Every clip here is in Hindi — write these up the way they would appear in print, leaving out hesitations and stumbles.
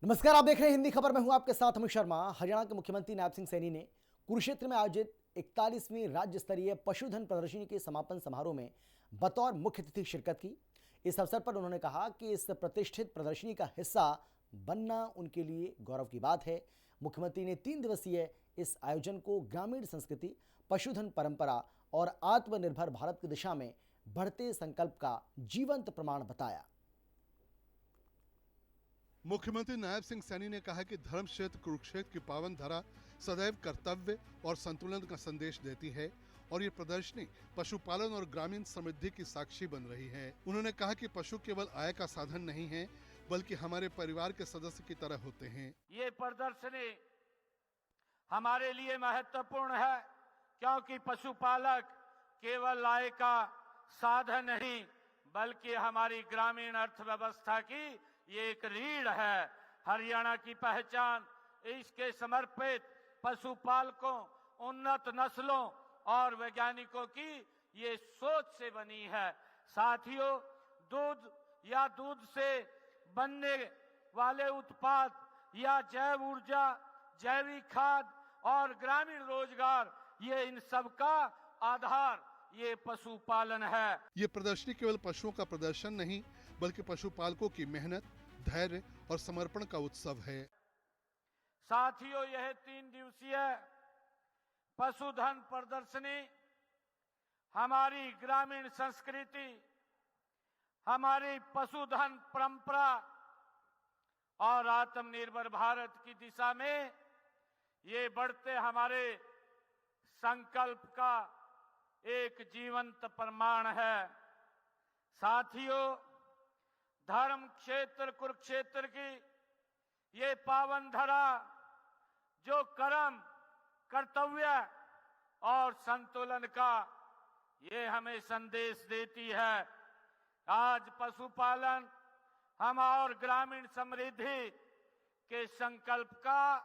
नमस्कार, आप देख रहे हैं हिंदी खबर। मैं हूं आपके साथ अमित शर्मा। हरियाणा के मुख्यमंत्री नायब सिंह सैनी ने कुरुक्षेत्र में आयोजित 41वीं राज्य स्तरीय पशुधन प्रदर्शनी के समापन समारोह में बतौर मुख्य अतिथि शिरकत की। इस अवसर पर उन्होंने कहा कि इस प्रतिष्ठित प्रदर्शनी का हिस्सा बनना उनके लिए गौरव की बात है। मुख्यमंत्री ने 3 दिवसीय इस आयोजन को ग्रामीण संस्कृति, पशुधन परंपरा और आत्मनिर्भर भारत की दिशा में बढ़ते संकल्प का जीवंत प्रमाण बताया। मुख्यमंत्री नायब सिंह सैनी ने कहा कि धर्म क्षेत्र कुरुक्षेत्र की पावन धरा सदैव कर्तव्य और संतुलन का संदेश देती है और ये प्रदर्शनी पशुपालन और ग्रामीण समृद्धि की साक्षी बन रही है। उन्होंने कहा कि पशु केवल आय का साधन नहीं है, बल्कि हमारे परिवार के सदस्य की तरह होते हैं। ये प्रदर्शनी हमारे लिए महत्वपूर्ण है क्योंकि पशुपालक केवल आय का साधन नहीं, बल्कि हमारी ग्रामीण अर्थव्यवस्था की ये एक रीढ़ है। हरियाणा की पहचान इसके समर्पित पशुपालकों, उन्नत नस्लों और वैज्ञानिकों की ये सोच से बनी है। साथियों, दूध या दूध से बनने वाले उत्पाद या जैव ऊर्जा, जैविक खाद और ग्रामीण रोजगार, ये इन सब का आधार ये पशुपालन है। ये प्रदर्शनी केवल पशुओं का प्रदर्शन नहीं, बल्कि पशुपालकों की मेहनत, धैर्य और समर्पण का उत्सव है। साथियों, यह 3 दिवसीय पशुधन प्रदर्शनी हमारी ग्रामीण संस्कृति, हमारी पशुधन परंपरा और आत्मनिर्भर भारत की दिशा में ये बढ़ते हमारे संकल्प का एक जीवंत प्रमाण है। साथियों, धर्म क्षेत्र कुरुक्षेत्र की ये पावन धरा जो कर्म, कर्तव्य और संतुलन का ये हमें संदेश देती है। आज पशुपालन हम और ग्रामीण समृद्धि के संकल्प का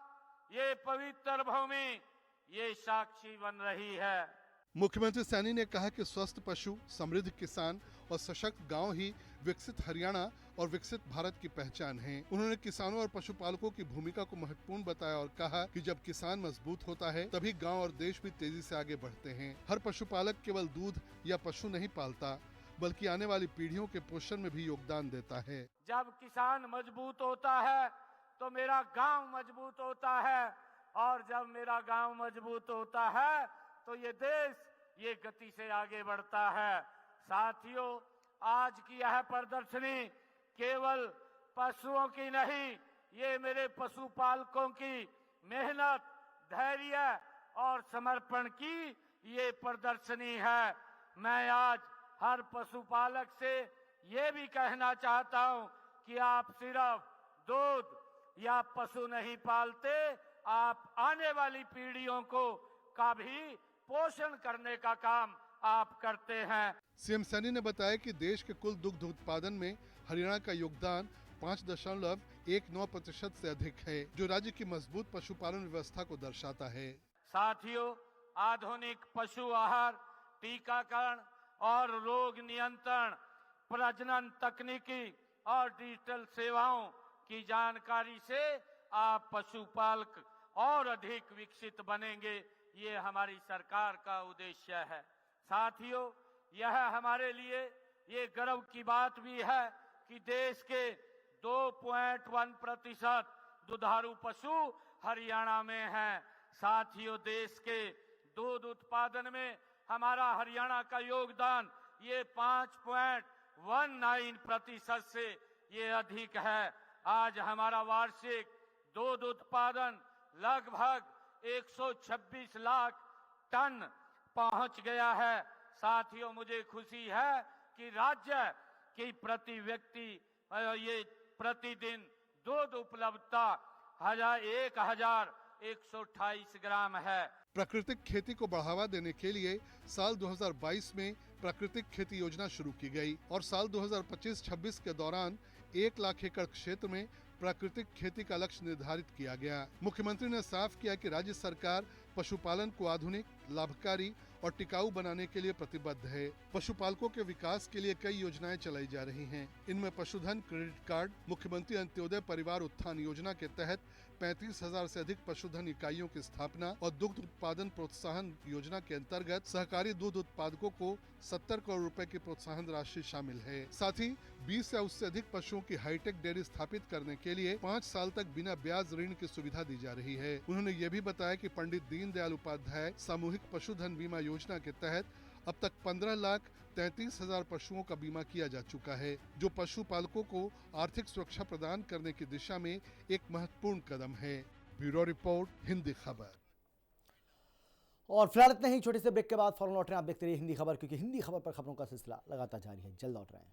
ये पवित्र भूमि ये साक्षी बन रही है। मुख्यमंत्री सैनी ने कहा कि स्वस्थ पशु, समृद्ध किसान और सशक्त गांव ही विकसित हरियाणा और विकसित भारत की पहचान है। उन्होंने किसानों और पशुपालकों की भूमिका को महत्वपूर्ण बताया और कहा कि जब किसान मजबूत होता है तभी गांव और देश भी तेजी से आगे बढ़ते हैं। हर पशुपालक केवल दूध या पशु नहीं पालता, बल्कि आने वाली पीढ़ियों के पोषण में भी योगदान देता है। जब किसान मजबूत होता है तो मेरा गांव मजबूत होता है, और जब मेरा गांव मजबूत होता है तो ये देश ये गति से आगे बढ़ता है। साथियों, आज की यह प्रदर्शनी केवल पशुओं की नहीं, ये मेरे पशुपालकों की मेहनत, धैर्य और समर्पण की ये प्रदर्शनी है। मैं आज हर पशुपालक से ये भी कहना चाहता हूं कि आप सिर्फ दूध या पशु नहीं पालते, आप आने वाली पीढ़ियों को का भी पोषण करने का काम आप करते हैं। सीएम सैनी ने बताया कि देश के कुल दुग्ध उत्पादन में हरियाणा का योगदान 5.19% से अधिक है, जो राज्य की मजबूत पशुपालन व्यवस्था को दर्शाता है। साथियों, आधुनिक पशु आहार, टीकाकरण और रोग नियंत्रण, प्रजनन तकनीकी और डिजिटल सेवाओं की जानकारी से आप पशुपालक और अधिक विकसित बनेंगे। ये हमारी सरकार का उद्देश्य है। साथियों, यह हमारे लिए ये गर्व की बात भी है कि देश के 2.1% दुधारू पशु हरियाणा में हैं। साथियों, देश के दूध उत्पादन में हमारा हरियाणा का योगदान ये 5.19% से ये अधिक है। आज हमारा वार्षिक दूध उत्पादन लगभग 126 लाख टन पहुंच गया है। साथियों, मुझे खुशी है कि राज्य की प्रति व्यक्ति ये प्रतिदिन दूध उपलब्धता 1128 ग्राम है। प्राकृतिक खेती को बढ़ावा देने के लिए साल 2022 में प्राकृतिक खेती योजना शुरू की गई और साल 2025-26 के दौरान 1 लाख एकड़ क्षेत्र में प्राकृतिक खेती का लक्ष्य निर्धारित किया गया। मुख्यमंत्री ने साफ किया कि राज्य सरकार पशुपालन को आधुनिक, लाभकारी और टिकाऊ बनाने के लिए प्रतिबद्ध है। पशुपालकों के विकास के लिए कई योजनाएं चलाई जा रही हैं। इनमें पशुधन क्रेडिट कार्ड, मुख्यमंत्री अंत्योदय परिवार उत्थान योजना के तहत 35,000 से अधिक पशुधन इकाइयों की स्थापना और दुग्ध उत्पादन प्रोत्साहन योजना के अंतर्गत सहकारी दूध उत्पादकों को 70 करोड़ रुपए की प्रोत्साहन राशि शामिल है। साथ ही 20 या उससे अधिक पशुओं की हाईटेक डेयरी स्थापित करने के लिए 5 साल तक बिना ब्याज ऋण की सुविधा दी जा रही है। उन्होंने ये भी बताया कि पंडित दीनदयाल उपाध्याय सामूहिक पशुधन बीमा योजना के तहत अब तक 15,33,000 पशुओं का बीमा किया जा चुका है, जो पशुपालकों को आर्थिक सुरक्षा प्रदान करने की दिशा में एक महत्वपूर्ण कदम है। ब्यूरो रिपोर्ट, हिंदी खबर। और फिलहाल इतना ही, छोटे से ब्रेक के बाद फौरन लौट रहे हैं। आप देखते रहिए हिंदी खबर, क्योंकि हिंदी खबर पर खबरों का सिलसिला लगातार जारी है। जल्द लौट रहे हैं।